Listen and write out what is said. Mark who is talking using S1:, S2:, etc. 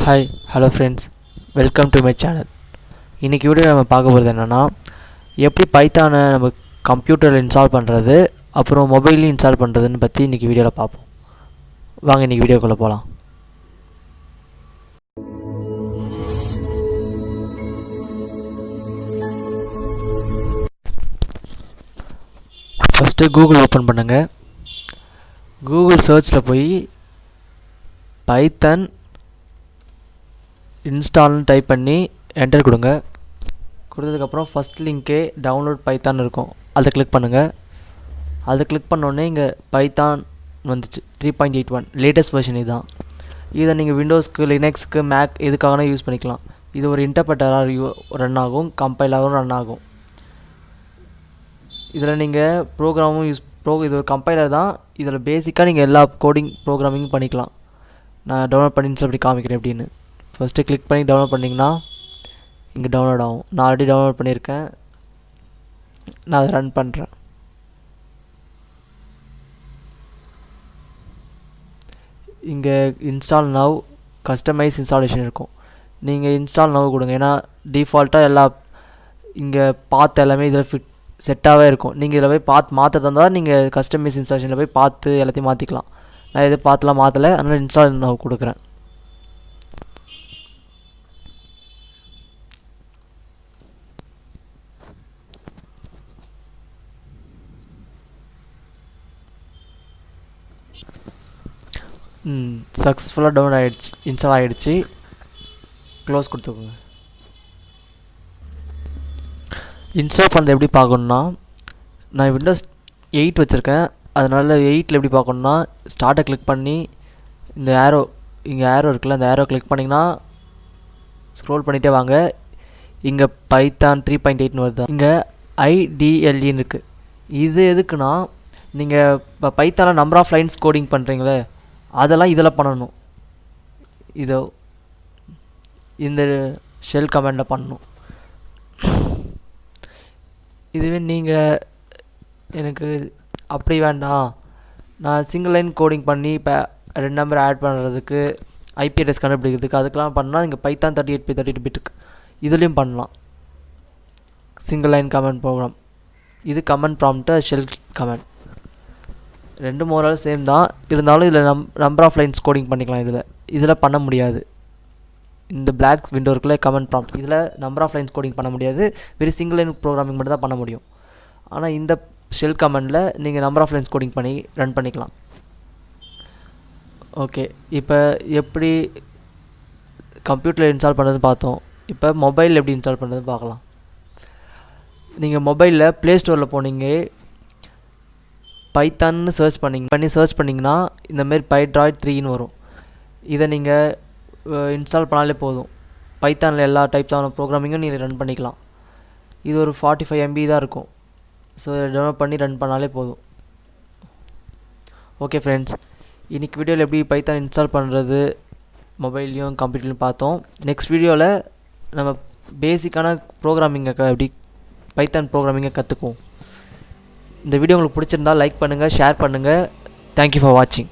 S1: Hi, hello friends, welcome to my channel. இன்னைக்கு video நம்ம பார்க்க போகிறது என்னன்னா எப்படி பைத்தானை நம்ம கம்ப்யூட்டரில் இன்ஸ்டால் பண்ணுறது அப்புறம் மொபைல்லையும் இன்ஸ்டால் பண்ணுறதுன்னு பற்றி இன்றைக்கி வீடியோவில் பார்ப்போம். வாங்க இன்றைக்கி வீடியோக்குள்ளே போகலாம். ஃபஸ்ட்டு கூகுள் ஓப்பன் பண்ணுங்கள். கூகுள் சர்ச்சில் போய் பைத்தான் இன்ஸ்டால்னு டைப் பண்ணி என்டர் கொடுங்க. கொடுத்ததுக்கப்புறம் ஃபஸ்ட் லிங்க்கே டவுன்லோட் பைத்தான் இருக்கும், அதை கிளிக் பண்ணுங்கள். அதை கிளிக் பண்ணோடனே இங்கே பைத்தான் வந்துச்சு 3.81 லேட்டஸ்ட் வெர்ஷன். இதுதான். இதை நீங்கள் விண்டோஸ்க்கு, லினக்ஸ்க்கு, மேக் எதுக்காகனா யூஸ் பண்ணிக்கலாம். இது ஒரு இன்டர்பிரட்டராக ரன் ஆகும், கம்பைலரும் ரன் ஆகும். இதில் நீங்கள் ப்ரோக்ராமும் இது ஒரு கம்பைலர் தான். இதில் பேசிக்காக நீங்கள் எல்லா கோடிங் ப்ரோக்ராமிங்கும் பண்ணிக்கலாம். நான் டவுன்லோட் பண்ணி அப்படி காமிக்கிறேன் எப்படின்னு. ஃபஸ்ட்டு கிளிக் பண்ணி டவுன்லோட் பண்ணிங்கன்னா இங்கே டவுன்லோட் ஆகும். நான் ஆல்ரெடி டவுன்லோட் பண்ணியிருக்கேன், நான் அதை ரன் பண்ணுறேன். இங்கே இன்ஸ்டால் நவ், கஸ்டமைஸ் இன்ஸ்டாலேஷன் இருக்கும். நீங்கள் இன்ஸ்டால் நவ் கொடுங்க, ஏன்னா டிஃபால்ட்டாக எல்லா இங்கே பார்த்து எல்லாமே இதில் செட்டாகவே இருக்கும். நீங்கள் இதில் போய் பார்த்து மாற்ற தந்தால் நீங்கள் கஸ்டமைஸ் இன்ஸ்டாலேஷனில் போய் பார்த்து எல்லாத்தையும் மாற்றிக்கலாம். நான் எது பார்த்துலாம் மாற்றலை, அதனால் இன்ஸ்டால் நவ் கொடுக்குறேன். சக்ஸஸ்ஃபுல்லாக டவுன் ஆகிடுச்சு, இன்ஸ்டால் ஆகிடுச்சு. க்ளோஸ் கொடுத்துக்கோங்க. இன்ஸ்டால் பண்ணுறது எப்படி பார்க்கணுன்னா, நான் விண்டோஸ் 8 வச்சுருக்கேன், அதனால் 8 எப்படி பார்க்கணுன்னா ஸ்டார்ட்டை கிளிக் பண்ணி இந்த ஏரோ, இங்கே ஏரோ இருக்குல்ல, அந்த ஏரோ கிளிக் பண்ணிங்கன்னா ஸ்க்ரோல் பண்ணிகிட்டே வாங்க. இங்கே பைத்தான் 3.8 வருது. இங்கே IDLEன்னு இருக்குது. இது எதுக்குன்னா, நீங்கள் இப்போ பைத்தானில் நம்பர் ஆஃப் லைன்ஸ் கோடிங் பண்ணுறீங்களே, அதெல்லாம் இதில் பண்ணணும். இதோ இந்த ஷெல் கமெண்டில் பண்ணணும். இதுவே நீங்கள் எனக்கு அப்படி வேண்டாம், நான் சிங்கிள் லைன் கோடிங் பண்ணி இப்போ 2 நம்பர் ஆட் பண்ணுறதுக்கு, IP அட்ரஸ் கண்டுபிடிக்கிறதுக்கு, அதுக்கெலாம் பண்ணால் இங்கே பைத்தான் 38/32 பிட்டுக்கு இதுலேயும் பண்ணலாம். சிங்கிள் லைன் கமெண்ட் ப்ரோக்ராம், இது கமெண்ட் ப்ராம்ப்ட்டு, ஷெல் கமெண்ட் ரெண்டும் ஓரளவு சேம் தான். இருந்தாலும் இதில் நம்பர் ஆஃப் லைன்ஸ் கோடிங் பண்ணிக்கலாம். இதில் பண்ண முடியாது. இந்த பிளாக் விண்டோ இருக்குல்ல கமெண்ட் ப்ராம்ப்ட், இதில் நம்பர் ஆஃப் லைன்ஸ் கோடிங் பண்ண முடியாது. வெறும் சிங்கிள் லைன் ப்ரோக்ராமிங் மட்டும் தான் பண்ண முடியும். ஆனால் இந்த ஷெல் கமெண்டில் நீங்கள் நம்பர் ஆஃப் லைன்ஸ் கோடிங் பண்ணி ரன் பண்ணிக்கலாம். ஓகே, இப்போ எப்படி கம்ப்யூட்டரில் இன்ஸ்டால் பண்ணுறதுன்னு பார்த்தோம். இப்போ மொபைலில் எப்படி இன்ஸ்டால் பண்ணுறதுன்னு பார்க்கலாம். நீங்கள் மொபைலில் ப்ளேஸ்டோரில் போனீங்க, பைத்தான்னு சர்ச் பண்ணிங்கன்னா இந்தமாரி பைட்ராய்ட் 3ன்னு வரும். இதை நீங்கள் இன்ஸ்டால் பண்ணாலே போதும். பைத்தானில் எல்லா டைப்ஸான ப்ரோக்ராமிங்கும் நீங்கள் ரன் பண்ணிக்கலாம். இது ஒரு 45 MB தான் இருக்கும். ஸோ டவுன்லோட் பண்ணி ரன் பண்ணாலே போதும். ஓகே ஃப்ரெண்ட்ஸ், இன்றைக்கி வீடியோவில் எப்படி பைத்தான் இன்ஸ்டால் பண்ணுறது மொபைல்லையும் கம்ப்யூட்டர்லையும் பார்த்தோம். நெக்ஸ்ட் வீடியோவில் நம்ம பேசிக்கான ப்ரோக்ராமிங்கை எப்படி பைத்தான் ப்ரோக்ராமிங்கை கற்றுக்குவோம். இந்த வீடியோ உங்களுக்கு பிடிச்சிருந்தால் லைக் பண்ணுங்கள், ஷேர் பண்ணுங்கள். தேங்க்யூ ஃபார் வாட்சிங்.